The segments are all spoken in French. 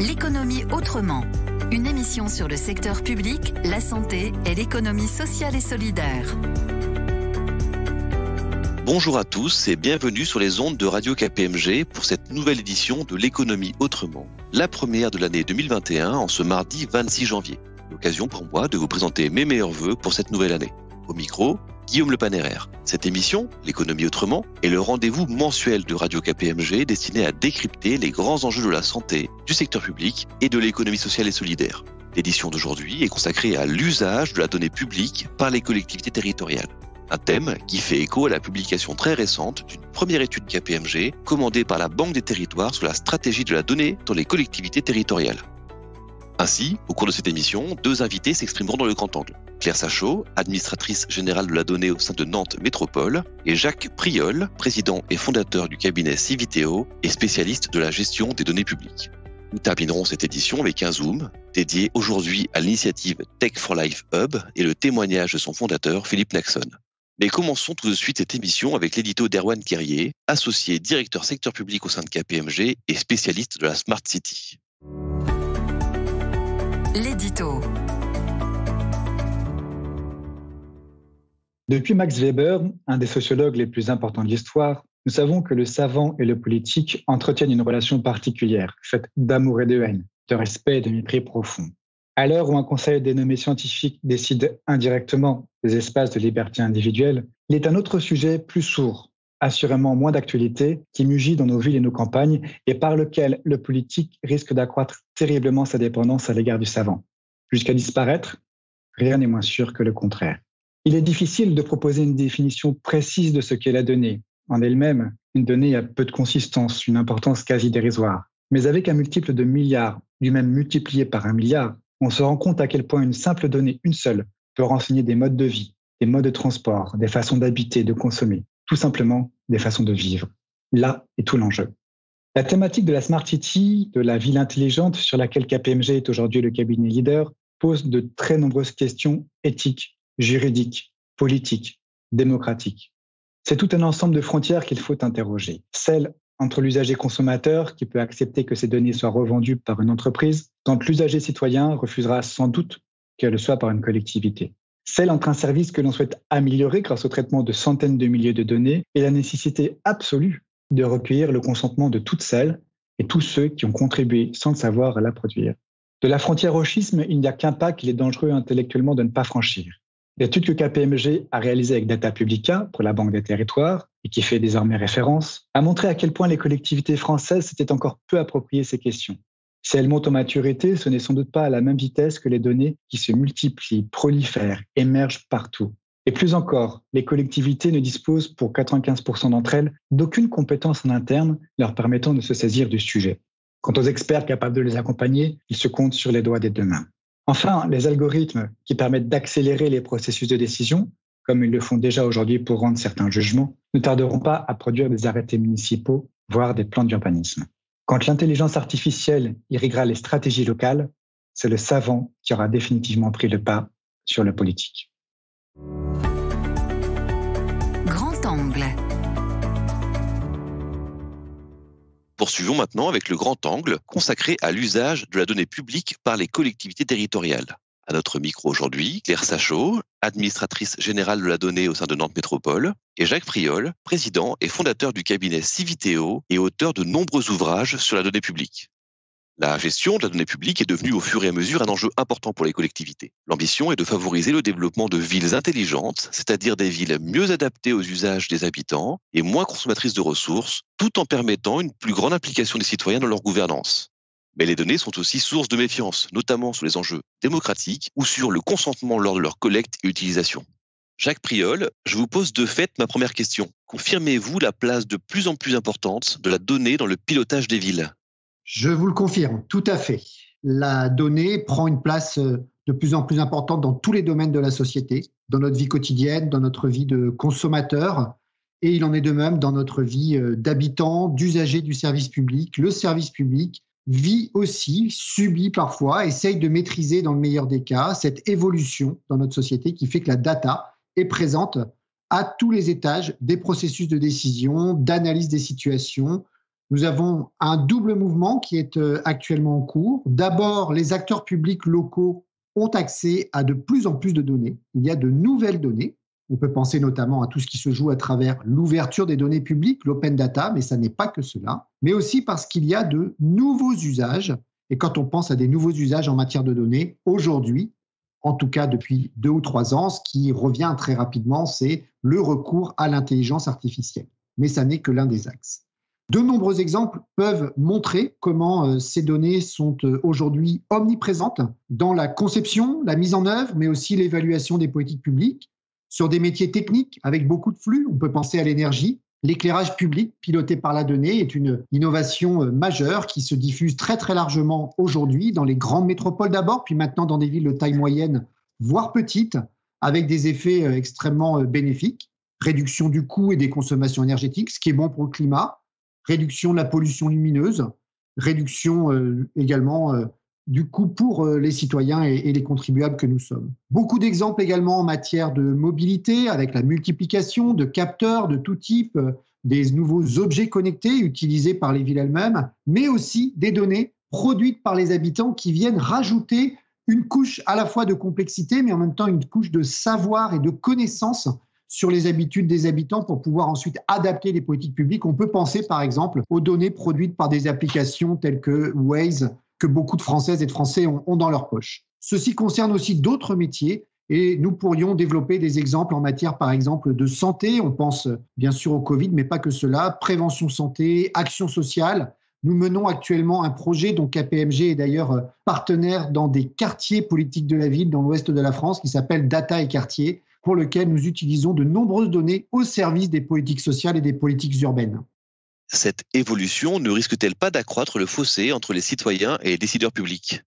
L'économie autrement. Une émission sur le secteur public, la santé et l'économie sociale et solidaire. Bonjour à tous et bienvenue sur les ondes de Radio KPMG pour cette nouvelle édition de l'économie autrement, la première de l'année 2021 en ce mardi 26 janvier. L'occasion pour moi de vous présenter mes meilleurs vœux pour cette nouvelle année. Au micro, Guillaume Le Panéraire. Cette émission, l'économie autrement, est le rendez-vous mensuel de Radio KPMG destiné à décrypter les grands enjeux de la santé, du secteur public et de l'économie sociale et solidaire. L'édition d'aujourd'hui est consacrée à l'usage de la donnée publique par les collectivités territoriales. Un thème qui fait écho à la publication très récente d'une première étude KPMG commandée par la Banque des Territoires sur la stratégie de la donnée dans les collectivités territoriales. Ainsi, au cours de cette émission, deux invités s'exprimeront dans le grand angle. Claire Sachot, administratrice générale de la donnée au sein de Nantes Métropole, et Jacques Priol, président et fondateur du cabinet Civiteo et spécialiste de la gestion des données publiques. Nous terminerons cette édition avec un zoom dédié aujourd'hui à l'initiative Tech for Life Hub et le témoignage de son fondateur Philippe Naxon. Mais commençons tout de suite cette émission avec l'édito d'Erwan Kerrier, associé directeur secteur public au sein de KPMG et spécialiste de la Smart City. L'édito. Depuis Max Weber, un des sociologues les plus importants de l'histoire, nous savons que le savant et le politique entretiennent une relation particulière, faite d'amour et de haine, de respect et de mépris profond. À l'heure où un conseil dénommé scientifique décide indirectement des espaces de liberté individuelle, il est un autre sujet plus sourd, assurément moins d'actualité, qui mugit dans nos villes et nos campagnes et par lequel le politique risque d'accroître terriblement sa dépendance à l'égard du savant. Jusqu'à disparaître, rien n'est moins sûr que le contraire. Il est difficile de proposer une définition précise de ce qu'est la donnée. En elle-même, une donnée a peu de consistance, une importance quasi dérisoire. Mais avec un multiple de milliards, lui-même multiplié par 1 milliard, on se rend compte à quel point une simple donnée, une seule, peut renseigner des modes de vie, des modes de transport, des façons d'habiter, de consommer, tout simplement des façons de vivre. Là est tout l'enjeu. La thématique de la Smart City, de la ville intelligente sur laquelle KPMG est aujourd'hui le cabinet leader, pose de très nombreuses questions éthiques, juridiques, politiques, démocratiques. C'est tout un ensemble de frontières qu'il faut interroger. Celle entre l'usager consommateur, qui peut accepter que ses données soient revendues par une entreprise, quand l'usager citoyen refusera sans doute qu'elle le soit par une collectivité. Celle entre un service que l'on souhaite améliorer grâce au traitement de centaines de milliers de données et la nécessité absolue de recueillir le consentement de toutes celles et tous ceux qui ont contribué sans le savoir à la produire. De la frontière au schisme, il n'y a qu'un pas qu'il est dangereux intellectuellement de ne pas franchir. L'étude que KPMG a réalisée avec Data Publica pour la Banque des Territoires et qui fait désormais référence, a montré à quel point les collectivités françaises s'étaient encore peu appropriées ces questions. Si elles montent en maturité, ce n'est sans doute pas à la même vitesse que les données qui se multiplient, prolifèrent, émergent partout. Et plus encore, les collectivités ne disposent pour 95% d'entre elles d'aucune compétence en interne leur permettant de se saisir du sujet. Quant aux experts capables de les accompagner, ils se comptent sur les doigts des deux mains. Enfin, les algorithmes qui permettent d'accélérer les processus de décision, comme ils le font déjà aujourd'hui pour rendre certains jugements, ne tarderont pas à produire des arrêtés municipaux, voire des plans d'urbanisme. Quand l'intelligence artificielle irriguera les stratégies locales, c'est le savant qui aura définitivement pris le pas sur le politique. Grand angle. Poursuivons maintenant avec le grand angle consacré à l'usage de la donnée publique par les collectivités territoriales. À notre micro aujourd'hui, Claire Sachot, administratrice générale de la donnée au sein de Nantes Métropole, et Jacques Priol, président et fondateur du cabinet Civiteo et auteur de nombreux ouvrages sur la donnée publique. La gestion de la donnée publique est devenue au fur et à mesure un enjeu important pour les collectivités. L'ambition est de favoriser le développement de villes intelligentes, c'est-à-dire des villes mieux adaptées aux usages des habitants et moins consommatrices de ressources, tout en permettant une plus grande implication des citoyens dans leur gouvernance. Mais les données sont aussi source de méfiance, notamment sur les enjeux démocratiques ou sur le consentement lors de leur collecte et utilisation. Jacques Priol, je vous pose de fait ma première question. Confirmez-vous la place de plus en plus importante de la donnée dans le pilotage des villes ? Je vous le confirme, tout à fait. La donnée prend une place de plus en plus importante dans tous les domaines de la société, dans notre vie quotidienne, dans notre vie de consommateur, et il en est de même dans notre vie d'habitant, d'usager du service public. Le service public vit aussi, subit parfois, essaye de maîtriser dans le meilleur des cas cette évolution dans notre société qui fait que la data est présente à tous les étages des processus de décision, d'analyse des situations, Nous avons un double mouvement qui est actuellement en cours. D'abord, les acteurs publics locaux ont accès à de plus en plus de données. Il y a de nouvelles données. On peut penser notamment à tout ce qui se joue à travers l'ouverture des données publiques, l'open data, mais ça n'est pas que cela. Mais aussi parce qu'il y a de nouveaux usages. Et quand on pense à des nouveaux usages en matière de données, aujourd'hui, en tout cas depuis 2 ou 3 ans, ce qui revient très rapidement, c'est le recours à l'intelligence artificielle. Mais ça n'est que l'un des axes. De nombreux exemples peuvent montrer comment ces données sont aujourd'hui omniprésentes dans la conception, la mise en œuvre, mais aussi l'évaluation des politiques publiques, sur des métiers techniques avec beaucoup de flux. On peut penser à l'énergie. L'éclairage public piloté par la donnée est une innovation majeure qui se diffuse très très largement aujourd'hui dans les grandes métropoles d'abord, puis maintenant dans des villes de taille moyenne, voire petite, avec des effets extrêmement bénéfiques. Réduction du coût et des consommations énergétiques, ce qui est bon pour le climat. Réduction de la pollution lumineuse. Réduction également du coût pour les citoyens et les contribuables que nous sommes. Beaucoup d'exemples également en matière de mobilité, avec la multiplication de capteurs de tout type, des nouveaux objets connectés utilisés par les villes elles-mêmes, mais aussi des données produites par les habitants qui viennent rajouter une couche à la fois de complexité, mais en même temps une couche de savoir et de connaissance sur les habitudes des habitants pour pouvoir ensuite adapter les politiques publiques. On peut penser par exemple aux données produites par des applications telles que Waze, que beaucoup de Françaises et de Français ont dans leur poche. Ceci concerne aussi d'autres métiers et nous pourrions développer des exemples en matière, par exemple, de santé. On pense bien sûr au Covid, mais pas que cela. Prévention santé, action sociale. Nous menons actuellement un projet dont KPMG est d'ailleurs partenaire dans des quartiers politiques de la ville dans l'ouest de la France qui s'appelle Data et Quartier, pour lequel nous utilisons de nombreuses données au service des politiques sociales et des politiques urbaines. Cette évolution ne risque-t-elle pas d'accroître le fossé entre les citoyens et les décideurs publics ?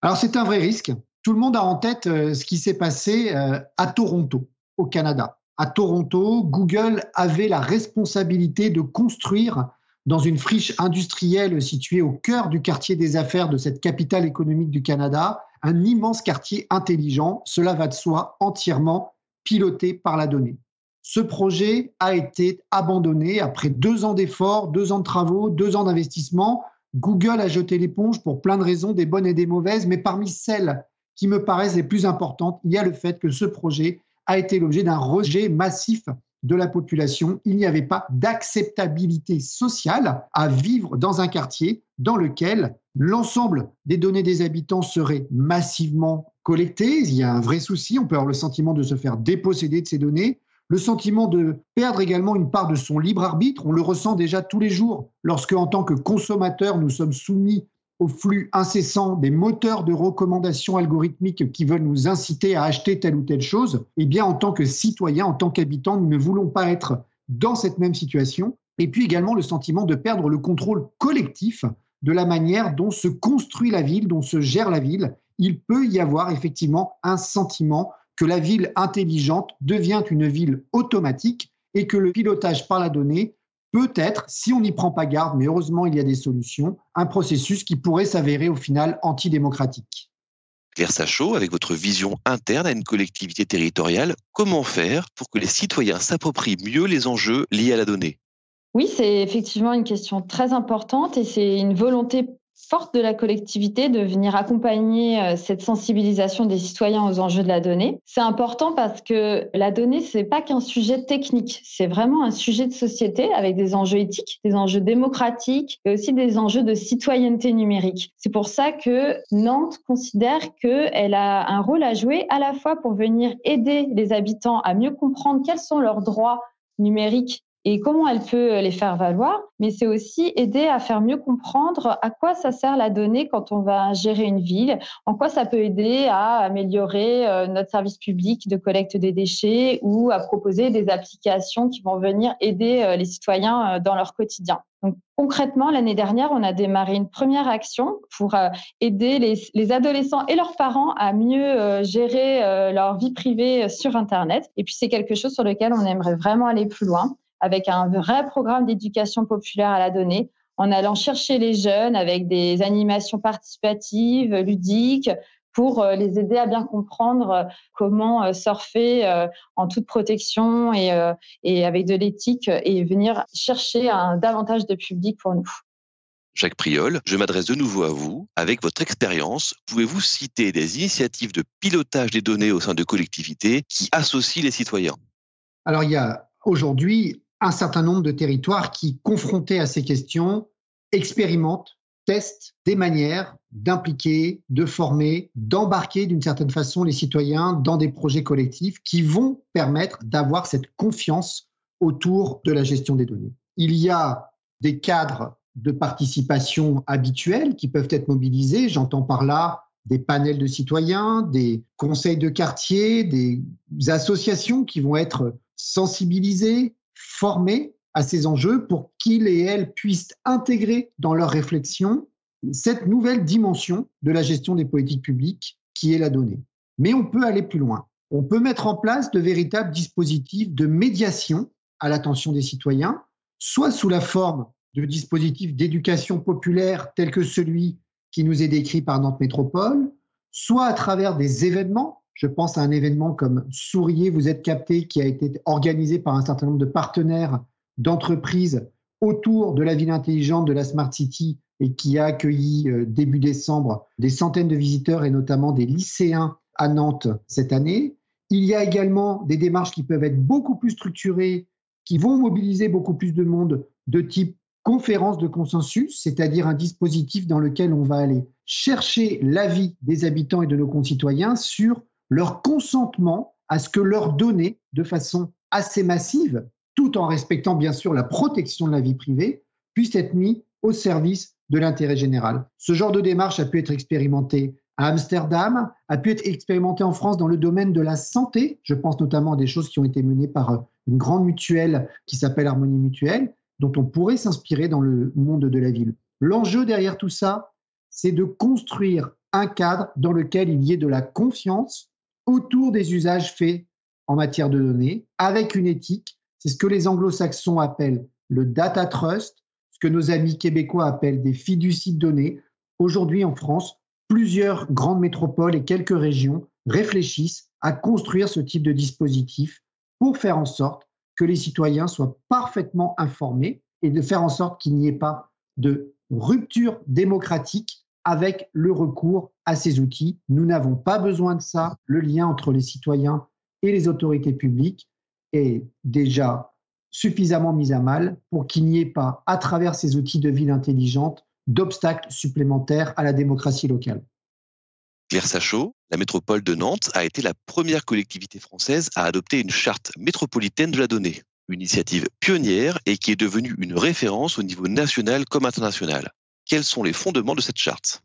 Alors c'est un vrai risque. Tout le monde a en tête ce qui s'est passé à Toronto, au Canada. À Toronto, Google avait la responsabilité de construire dans une friche industrielle située au cœur du quartier des affaires de cette capitale économique du Canada, un immense quartier intelligent, cela va de soi, entièrement piloté par la donnée. Ce projet a été abandonné après 2 ans d'efforts, 2 ans de travaux, 2 ans d'investissement. Google a jeté l'éponge pour plein de raisons, des bonnes et des mauvaises, mais parmi celles qui me paraissent les plus importantes, il y a le fait que ce projet a été l'objet d'un rejet massif de la population. Il n'y avait pas d'acceptabilité sociale à vivre dans un quartier dans lequel l'ensemble des données des habitants seraient massivement collectées. Il y a un vrai souci, on peut avoir le sentiment de se faire déposséder de ces données. Le sentiment de perdre également une part de son libre arbitre, on le ressent déjà tous les jours lorsque, en tant que consommateur, nous sommes soumis au flux incessant des moteurs de recommandation algorithmiques qui veulent nous inciter à acheter telle ou telle chose. Eh bien, en tant que citoyen, en tant qu'habitant, nous ne voulons pas être dans cette même situation. Et puis également le sentiment de perdre le contrôle collectif de la manière dont se construit la ville, dont se gère la ville. Il peut y avoir effectivement un sentiment que la ville intelligente devient une ville automatique et que le pilotage par la donnée peut être, si on n'y prend pas garde, mais heureusement il y a des solutions, un processus qui pourrait s'avérer au final antidémocratique. Claire Sachot, avec votre vision interne à une collectivité territoriale, comment faire pour que les citoyens s'approprient mieux les enjeux liés à la donnée ? Oui, c'est effectivement une question très importante et c'est une volonté forte de la collectivité de venir accompagner cette sensibilisation des citoyens aux enjeux de la donnée. C'est important parce que la donnée, c'est pas qu'un sujet technique, c'est vraiment un sujet de société avec des enjeux éthiques, des enjeux démocratiques et aussi des enjeux de citoyenneté numérique. C'est pour ça que Nantes considère qu'elle a un rôle à jouer à la fois pour venir aider les habitants à mieux comprendre quels sont leurs droits numériques et comment elle peut les faire valoir, mais c'est aussi aider à faire mieux comprendre à quoi ça sert la donnée quand on va gérer une ville, en quoi ça peut aider à améliorer notre service public de collecte des déchets ou à proposer des applications qui vont venir aider les citoyens dans leur quotidien. Donc, concrètement, l'année dernière, on a démarré une première action pour aider les adolescents et leurs parents à mieux gérer leur vie privée sur Internet. Et puis, c'est quelque chose sur lequel on aimerait vraiment aller plus loin, avec un vrai programme d'éducation populaire à la donnée, en allant chercher les jeunes avec des animations participatives, ludiques, pour les aider à bien comprendre comment surfer en toute protection et avec de l'éthique et venir chercher davantage de public pour nous. Jacques Priol, je m'adresse de nouveau à vous. Avec votre expérience, pouvez-vous citer des initiatives de pilotage des données au sein de collectivités qui associent les citoyens ? Alors, il y a aujourd'hui un certain nombre de territoires qui, confrontés à ces questions, expérimentent, testent des manières d'impliquer, de former, d'embarquer d'une certaine façon les citoyens dans des projets collectifs qui vont permettre d'avoir cette confiance autour de la gestion des données. Il y a des cadres de participation habituels qui peuvent être mobilisés. J'entends par là des panels de citoyens, des conseils de quartier, des associations qui vont être sensibilisées, formées à ces enjeux pour qu'ils et elles puissent intégrer dans leur réflexion cette nouvelle dimension de la gestion des politiques publiques qui est la donnée. Mais on peut aller plus loin. On peut mettre en place de véritables dispositifs de médiation à l'attention des citoyens, soit sous la forme de dispositifs d'éducation populaire tels que celui qui nous est décrit par Nantes Métropole, soit à travers des événements. Je pense à un événement comme Souriez, vous êtes capté, qui a été organisé par un certain nombre de partenaires d'entreprises autour de la ville intelligente de la Smart City et qui a accueilli début décembre des centaines de visiteurs et notamment des lycéens à Nantes cette année. Il y a également des démarches qui peuvent être beaucoup plus structurées, qui vont mobiliser beaucoup plus de monde de type conférence de consensus, c'est-à-dire un dispositif dans lequel on va aller chercher l'avis des habitants et de nos concitoyens sur leur consentement à ce que leurs données, de façon assez massive, tout en respectant bien sûr la protection de la vie privée, puissent être mis au service de l'intérêt général. Ce genre de démarche a pu être expérimenté à Amsterdam, a pu être expérimenté en France dans le domaine de la santé. Je pense notamment à des choses qui ont été menées par une grande mutuelle qui s'appelle Harmonie Mutuelle, dont on pourrait s'inspirer dans le monde de la ville. L'enjeu derrière tout ça, c'est de construire un cadre dans lequel il y ait de la confiance autour des usages faits en matière de données, avec une éthique. C'est ce que les anglo-saxons appellent le data trust, ce que nos amis québécois appellent des fiducies de données. Aujourd'hui, en France, plusieurs grandes métropoles et quelques régions réfléchissent à construire ce type de dispositif pour faire en sorte que les citoyens soient parfaitement informés et de faire en sorte qu'il n'y ait pas de rupture démocratique avec le recours à ces outils. Nous n'avons pas besoin de ça. Le lien entre les citoyens et les autorités publiques est déjà suffisamment mis à mal pour qu'il n'y ait pas, à travers ces outils de ville intelligente, d'obstacles supplémentaires à la démocratie locale. Claire Sachot, la métropole de Nantes a été la première collectivité française à adopter une charte métropolitaine de la donnée, une initiative pionnière et qui est devenue une référence au niveau national comme international. Quels sont les fondements de cette charte ?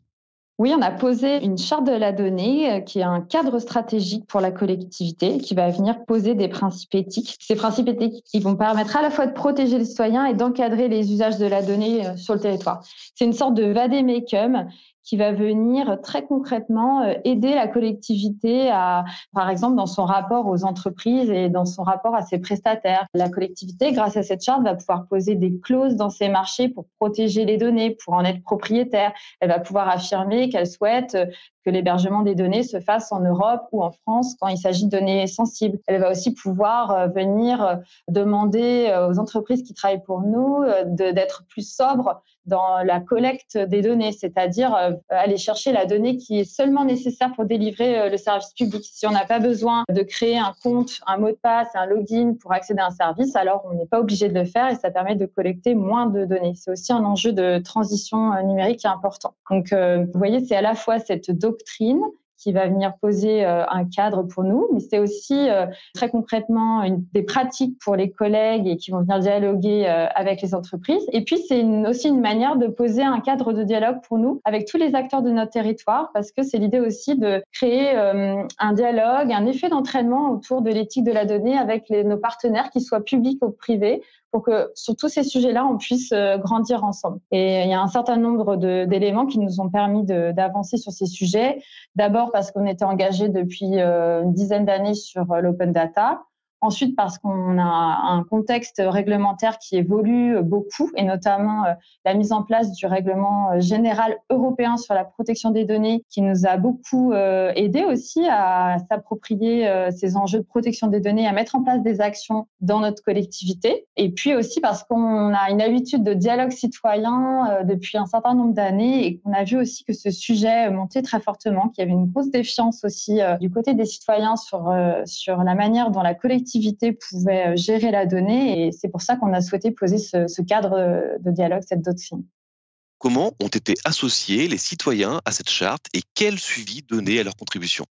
Oui, on a posé une charte de la donnée qui est un cadre stratégique pour la collectivité qui va venir poser des principes éthiques. Ces principes éthiques qui vont permettre à la fois de protéger les citoyens et d'encadrer les usages de la donnée sur le territoire. C'est une sorte de vade-mecum qui va venir très concrètement aider la collectivité à, par exemple, dans son rapport aux entreprises et dans son rapport à ses prestataires. La collectivité, grâce à cette charte, va pouvoir poser des clauses dans ses marchés pour protéger les données, pour en être propriétaire. Elle va pouvoir affirmer qu'elle souhaite que l'hébergement des données se fasse en Europe ou en France quand il s'agit de données sensibles. Elle va aussi pouvoir venir demander aux entreprises qui travaillent pour nous d'être plus sobres dans la collecte des données, c'est-à-dire aller chercher la donnée qui est seulement nécessaire pour délivrer le service public. Si on n'a pas besoin de créer un compte, un mot de passe, un login pour accéder à un service, alors on n'est pas obligé de le faire et ça permet de collecter moins de données. C'est aussi un enjeu de transition numérique qui est important. Donc, vous voyez, c'est à la fois cette doctrine qui va venir poser un cadre pour nous, mais c'est aussi très concrètement des pratiques pour les collègues et qui vont venir dialoguer avec les entreprises. Et puis, c'est aussi une manière de poser un cadre de dialogue pour nous avec tous les acteurs de notre territoire, parce que c'est l'idée aussi de créer un dialogue, un effet d'entraînement autour de l'éthique de la donnée avec nos partenaires, qu'ils soient publics ou privés, pour que sur tous ces sujets-là, on puisse grandir ensemble. Et il y a un certain nombre d'éléments qui nous ont permis d'avancer sur ces sujets. D'abord parce qu'on était engagé depuis une dizaine d'années sur l'open data. Ensuite, parce qu'on a un contexte réglementaire qui évolue beaucoup, et notamment la mise en place du règlement général européen sur la protection des données, qui nous a beaucoup aidé aussi à s'approprier ces enjeux de protection des données, à mettre en place des actions dans notre collectivité. Et puis aussi parce qu'on a une habitude de dialogue citoyen depuis un certain nombre d'années, et qu'on a vu aussi que ce sujet montait très fortement, qu'il y avait une grosse défiance aussi du côté des citoyens sur la manière dont la collectivité pouvait gérer la donnée. Et c'est pour ça qu'on a souhaité poser ce cadre de dialogue, cette doctrine. Comment ont été associés les citoyens à cette charte et quel suivi donné à leur contribution ?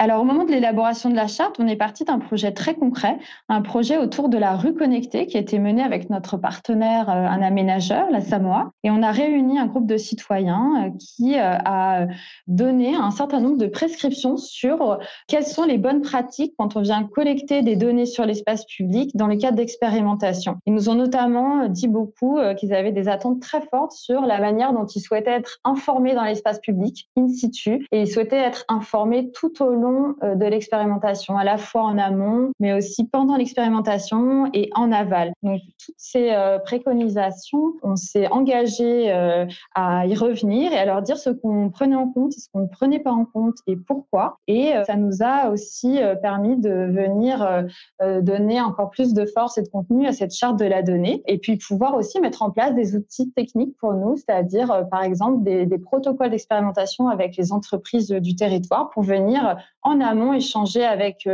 Alors, au moment de l'élaboration de la charte, on est parti d'un projet très concret, un projet autour de la rue connectée qui a été mené avec notre partenaire, un aménageur, la Samoa. Et on a réuni un groupe de citoyens qui a donné un certain nombre de prescriptions sur quelles sont les bonnes pratiques quand on vient collecter des données sur l'espace public dans le cadre d'expérimentation. Ils nous ont notamment dit beaucoup qu'ils avaient des attentes très fortes sur la manière dont ils souhaitaient être informés dans l'espace public, in situ, et ils souhaitaient être informés tout au long de l'expérimentation, à la fois en amont, mais aussi pendant l'expérimentation et en aval. Donc, toutes ces préconisations, on s'est engagé à y revenir et à leur dire ce qu'on prenait en compte, ce qu'on ne prenait pas en compte et pourquoi. Et ça nous a aussi permis de venir donner encore plus de force et de contenu à cette charte de la donnée, et puis pouvoir aussi mettre en place des outils techniques pour nous, c'est-à-dire par exemple des protocoles d'expérimentation avec les entreprises du territoire pour venir en amont échanger avec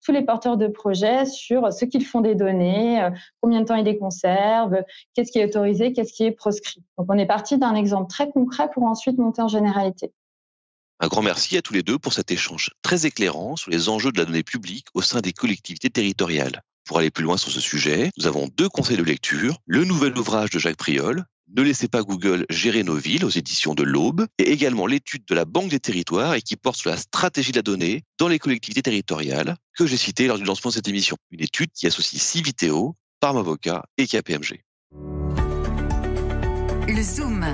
tous les porteurs de projets sur ce qu'ils font des données, combien de temps ils les conservent, qu'est-ce qui est autorisé, qu'est-ce qui est proscrit. Donc on est parti d'un exemple très concret pour ensuite monter en généralité. Un grand merci à tous les deux pour cet échange très éclairant sur les enjeux de la donnée publique au sein des collectivités territoriales. Pour aller plus loin sur ce sujet, nous avons 2 conseils de lecture, le nouvel ouvrage de Jacques Priol, Ne laissez pas Google gérer nos villes aux éditions de l'Aube, et également l'étude de la Banque des territoires et qui porte sur la stratégie de la donnée dans les collectivités territoriales que j'ai citée lors du lancement de cette émission. Une étude qui associe Civiteo, Parme Avocat et KPMG. Le Zoom.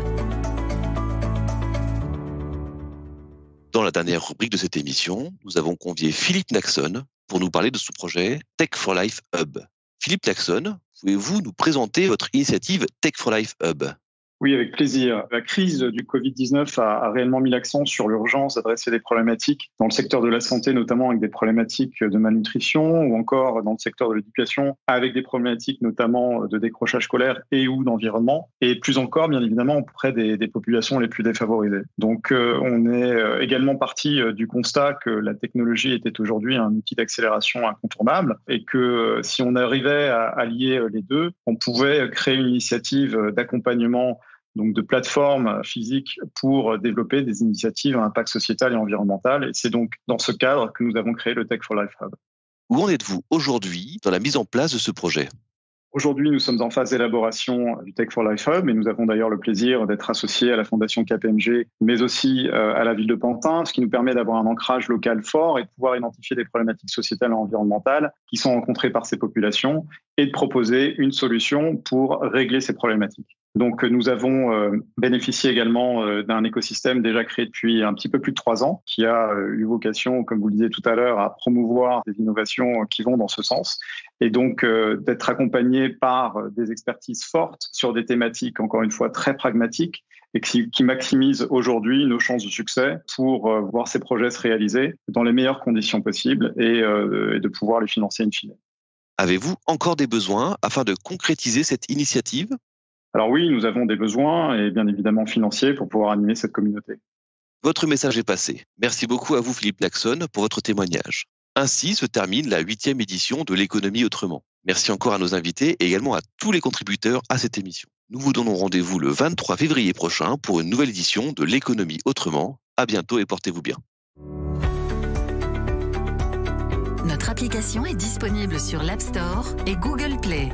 Dans la dernière rubrique de cette émission, nous avons convié Philippe Naxon pour nous parler de son projet Tech for Life Hub. Philippe Naxon, pouvez-vous nous présenter votre initiative Tech for Life Hub ? Oui, avec plaisir. La crise du Covid-19 a réellement mis l'accent sur l'urgence d'adresser des problématiques dans le secteur de la santé, notamment avec des problématiques de malnutrition, ou encore dans le secteur de l'éducation, avec des problématiques notamment de décrochage scolaire et ou d'environnement, et plus encore, bien évidemment, auprès des populations les plus défavorisées. Donc, on est également parti du constat que la technologie était aujourd'hui un outil d'accélération incontournable, et que si on arrivait à lier les deux, on pouvait créer une initiative d'accompagnement, donc de plateformes physiques pour développer des initiatives à impact sociétal et environnemental. Et c'est donc dans ce cadre que nous avons créé le Tech for Life Hub. Où en êtes-vous aujourd'hui dans la mise en place de ce projet ? Aujourd'hui, nous sommes en phase d'élaboration du Tech for Life Hub et nous avons d'ailleurs le plaisir d'être associés à la Fondation KPMG, mais aussi à la ville de Pantin, ce qui nous permet d'avoir un ancrage local fort et de pouvoir identifier des problématiques sociétales et environnementales qui sont rencontrées par ces populations et de proposer une solution pour régler ces problématiques. Donc, nous avons bénéficié également d'un écosystème déjà créé depuis un petit peu plus de 3 ans, qui a eu vocation, comme vous le disiez tout à l'heure, à promouvoir des innovations qui vont dans ce sens, et donc d'être accompagné par des expertises fortes sur des thématiques, encore une fois, très pragmatiques, et qui maximisent aujourd'hui nos chances de succès pour voir ces projets se réaliser dans les meilleures conditions possibles et de pouvoir les financer in fine. Avez-vous encore des besoins afin de concrétiser cette initiative ? Alors oui, nous avons des besoins et bien évidemment financiers pour pouvoir animer cette communauté. Votre message est passé. Merci beaucoup à vous Philippe Naxon pour votre témoignage. Ainsi se termine la 8e édition de l'économie autrement. Merci encore à nos invités et également à tous les contributeurs à cette émission. Nous vous donnons rendez-vous le 23 février prochain pour une nouvelle édition de l'économie autrement. À bientôt et portez-vous bien. Notre application est disponible sur l'App Store et Google Play.